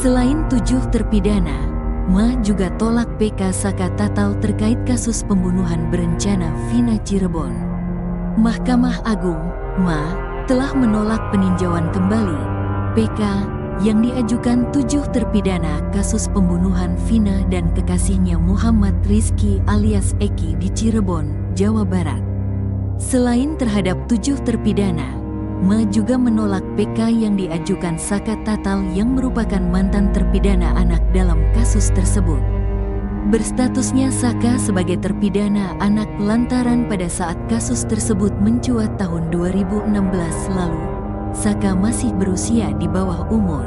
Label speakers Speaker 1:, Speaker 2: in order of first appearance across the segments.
Speaker 1: Selain 7 terpidana, Ma juga tolak PK Saka Tatal terkait kasus pembunuhan berencana Vina Cirebon. Mahkamah Agung, Ma, telah menolak peninjauan kembali PK yang diajukan 7 terpidana kasus pembunuhan Vina dan kekasihnya Muhammad Rizky alias Eki di Cirebon, Jawa Barat. Selain terhadap 7 terpidana, Ma juga menolak PK yang diajukan Saka Tatal yang merupakan mantan terpidana anak dalam kasus tersebut. Berstatusnya Saka sebagai terpidana anak lantaran pada saat kasus tersebut mencuat tahun 2016 lalu, Saka masih berusia di bawah umur.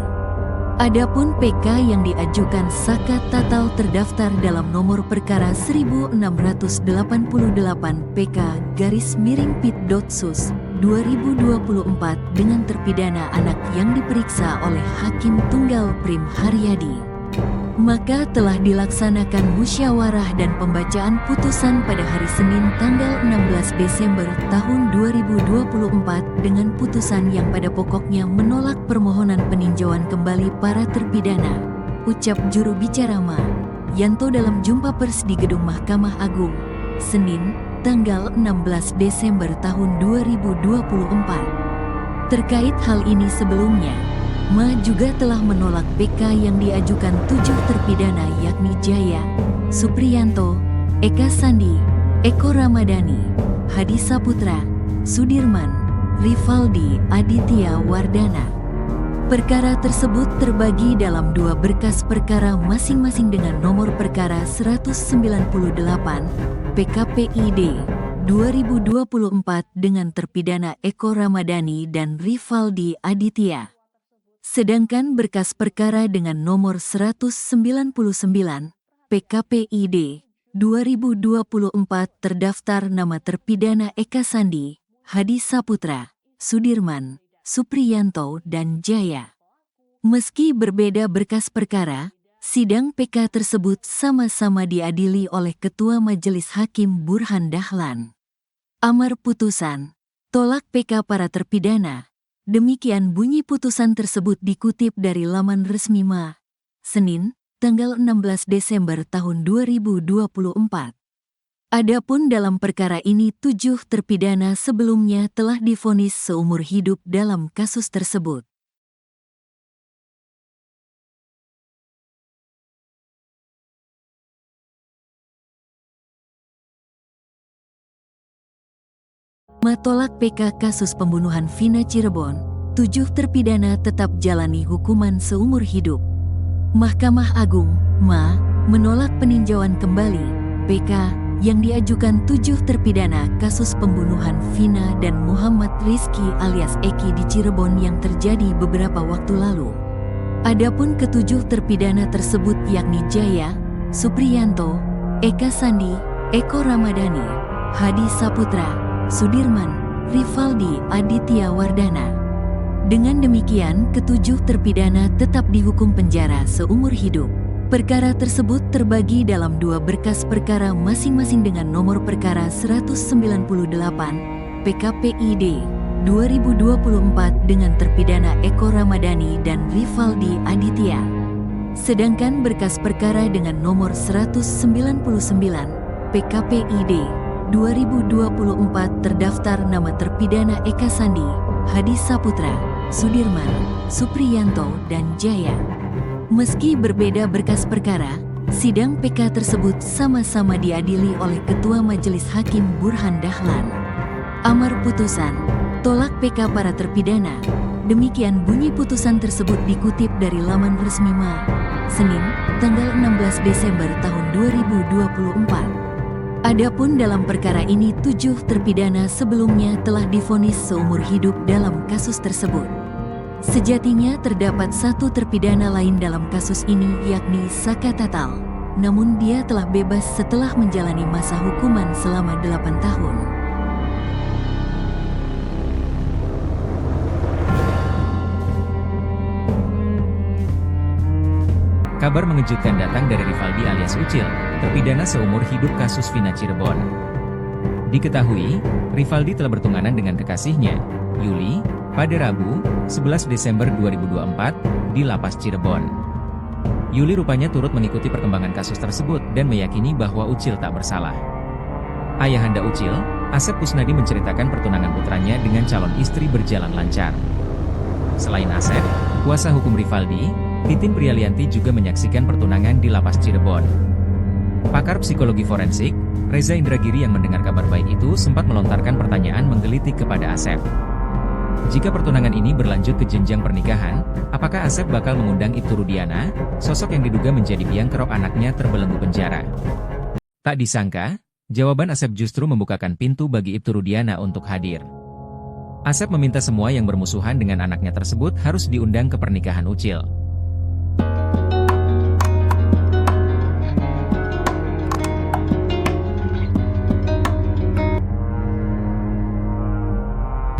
Speaker 1: Adapun PK yang diajukan Saka Tatal terdaftar dalam nomor perkara 1688 PK-Pit.Sus 2024 dengan terpidana anak yang diperiksa oleh Hakim Tunggal Prim Haryadi. Maka telah dilaksanakan musyawarah dan pembacaan putusan pada hari Senin tanggal 16 Desember tahun 2024 dengan putusan yang pada pokoknya menolak permohonan peninjauan kembali para terpidana, ucap juru bicara Ma Yanto dalam jumpa pers di Gedung Mahkamah Agung, Senin, tanggal 16 Desember tahun 2024. Terkait hal ini sebelumnya, Ma juga telah menolak PK yang diajukan 7 terpidana yakni Jaya, Supriyanto, Eka Sandi, Eko Ramadhani, Hadi Saputra, Sudirman, Rivaldi Aditya Wardana. Perkara tersebut terbagi dalam 2 berkas perkara masing-masing dengan nomor perkara 198 PKPID 2024 dengan terpidana Eko Ramadhani dan Rivaldi Aditya. Sedangkan berkas perkara dengan nomor 199 PKPID 2024 terdaftar nama terpidana Eka Sandi, Hadi Saputra, Sudirman, Supriyanto dan Jaya. Meski berbeda berkas perkara, sidang PK tersebut sama-sama diadili oleh Ketua Majelis Hakim Burhan Dahlan. Amar putusan, tolak PK para terpidana. Demikian bunyi putusan tersebut dikutip dari laman resmi Ma, Senin, tanggal 16 Desember tahun 2024. Adapun dalam perkara ini 7 terpidana sebelumnya telah divonis seumur hidup dalam kasus tersebut. Ma tolak PK kasus pembunuhan Vina Cirebon, 7 terpidana tetap jalani hukuman seumur hidup. Mahkamah Agung, Ma, menolak peninjauan kembali PK yang diajukan 7 terpidana kasus pembunuhan Vina dan Muhammad Rizky alias Eki di Cirebon yang terjadi beberapa waktu lalu. Adapun ke-7 terpidana tersebut yakni Jaya, Supriyanto, Eka Sandi, Eko Ramadhani, Hadi Saputra, Sudirman, Rivaldi Aditya Wardana. Dengan demikian, ke-7 terpidana tetap dihukum penjara seumur hidup. Perkara tersebut terbagi dalam 2 berkas perkara masing-masing dengan nomor perkara 198 PKPID 2024 dengan terpidana Eko Ramadhani dan Rivaldi Aditya. Sedangkan berkas perkara dengan nomor 199 PKPID 2024 terdaftar nama terpidana Eka Sandi, Hadi Saputra, Sudirman, Supriyanto dan Jaya. Meski berbeda berkas perkara, sidang PK tersebut sama-sama diadili oleh Ketua Majelis Hakim Burhan Dahlan. Amar putusan, tolak PK para terpidana. Demikian bunyi putusan tersebut dikutip dari laman resmi Ma, Senin, tanggal 16 Desember tahun 2024. Adapun dalam perkara ini 7 terpidana sebelumnya telah divonis seumur hidup dalam kasus tersebut. Sejatinya terdapat 1 terpidana lain dalam kasus ini yakni Saka Tatal, namun dia telah bebas setelah menjalani masa hukuman selama 8 tahun.
Speaker 2: Kabar mengejutkan datang dari Rivaldi alias Ucil, terpidana seumur hidup kasus Vina Cirebon. Diketahui, Rivaldi telah bertunangan dengan kekasihnya, Yuli, pada Rabu, 11 Desember 2024, di Lapas Cirebon. Yuli rupanya turut mengikuti perkembangan kasus tersebut dan meyakini bahwa Ucil tak bersalah. Ayahanda Ucil, Asep Kusnadi menceritakan pertunangan putranya dengan calon istri berjalan lancar. Selain Asep, kuasa hukum Rivaldi, Titin Prialianti juga menyaksikan pertunangan di Lapas Cirebon. Pakar psikologi forensik, Reza Indragiri yang mendengar kabar baik itu sempat melontarkan pertanyaan menggelitik kepada Asep. Jika pertunangan ini berlanjut ke jenjang pernikahan, apakah Asep bakal mengundang Ibtu Rudiana, sosok yang diduga menjadi biang kerok anaknya terbelenggu penjara? Tak disangka, jawaban Asep justru membukakan pintu bagi Ibtu Rudiana untuk hadir. Asep meminta semua yang bermusuhan dengan anaknya tersebut harus diundang ke pernikahan Ucil.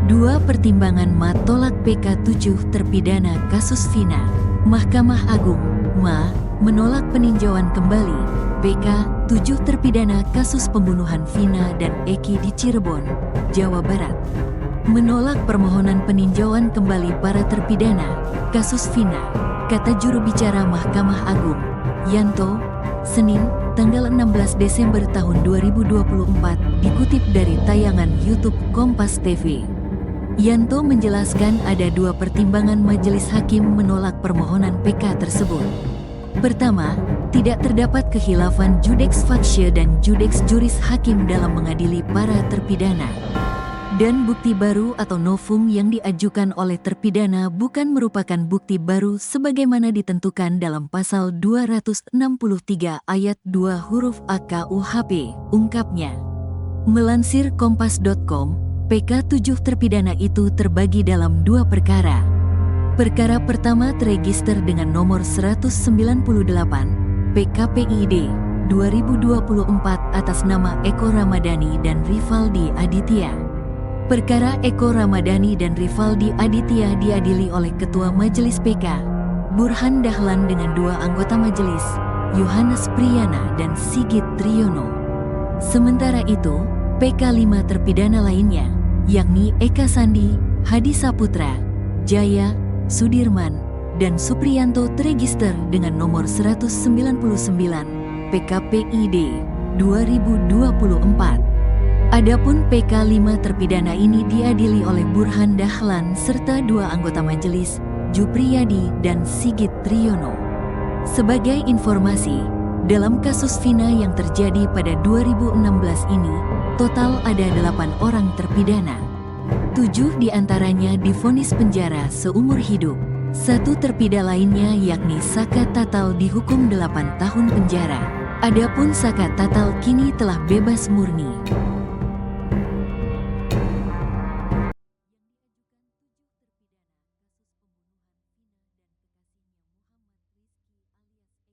Speaker 1: Dua pertimbangan Ma tolak PK 7 terpidana kasus Vina. Mahkamah Agung, Ma, menolak peninjauan kembali PK 7 terpidana kasus pembunuhan Vina dan Eki di Cirebon, Jawa Barat. Menolak permohonan peninjauan kembali para terpidana kasus Vina, kata juru bicara Mahkamah Agung, Yanto, Senin, tanggal 16 Desember tahun 2024, dikutip dari tayangan YouTube Kompas TV. Yanto menjelaskan ada dua pertimbangan majelis hakim menolak permohonan PK tersebut. Pertama, tidak terdapat kekhilafan judeks faksie dan judeks juris hakim dalam mengadili para terpidana. Dan bukti baru atau novum yang diajukan oleh terpidana bukan merupakan bukti baru sebagaimana ditentukan dalam pasal 263 ayat 2 huruf A KUHP, ungkapnya. Melansir Kompas.com, PK 7 terpidana itu terbagi dalam dua perkara. Perkara pertama terregister dengan nomor 198, PKPID 2024 atas nama Eko Ramadhani dan Rivaldi Aditya. Perkara Eko Ramadhani dan Rivaldi Aditya diadili oleh Ketua Majelis PK, Burhan Dahlan dengan dua anggota majelis, Yohanes Priyana dan Sigit Triyono. Sementara itu, PK 5 terpidana lainnya, yakni Eka Sandi, Hadi Saputra, Jaya, Sudirman, dan Supriyanto terregister dengan nomor 199, PKPID 2024. Adapun PK 5 terpidana ini diadili oleh Burhan Dahlan serta dua anggota majelis, Jupriyadi dan Sigit Triyono. Sebagai informasi, dalam kasus Vina yang terjadi pada 2016 ini, total ada 8 orang terpidana. 7 diantaranya divonis penjara seumur hidup. 1 terpidana lainnya yakni Saka Tatal dihukum 8 tahun penjara. Adapun Saka Tatal kini telah bebas murni. Berstatusnya Saka sebagai terpidana anak lantaran pada saat kasus tersebut mencuat tahun 2016.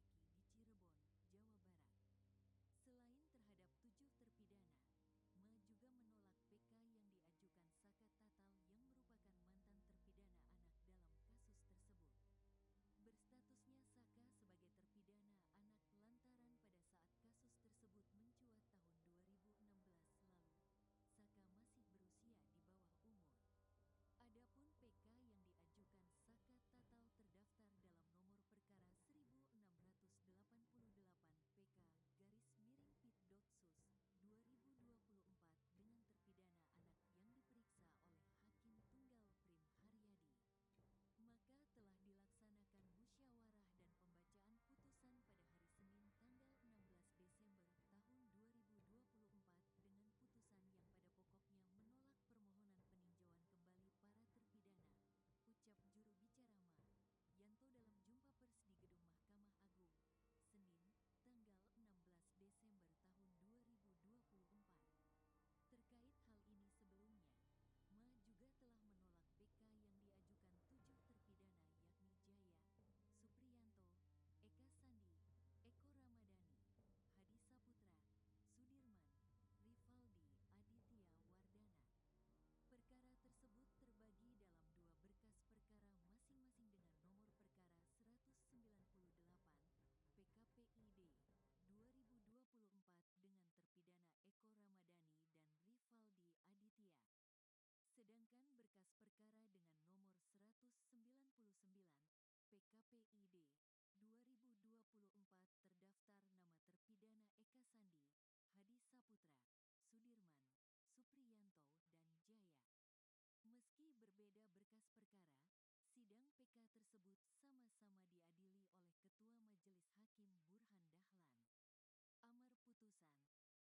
Speaker 1: Sudirman, Supriyanto, dan Jaya. Meski berbeda berkas perkara, sidang PK tersebut sama-sama diadili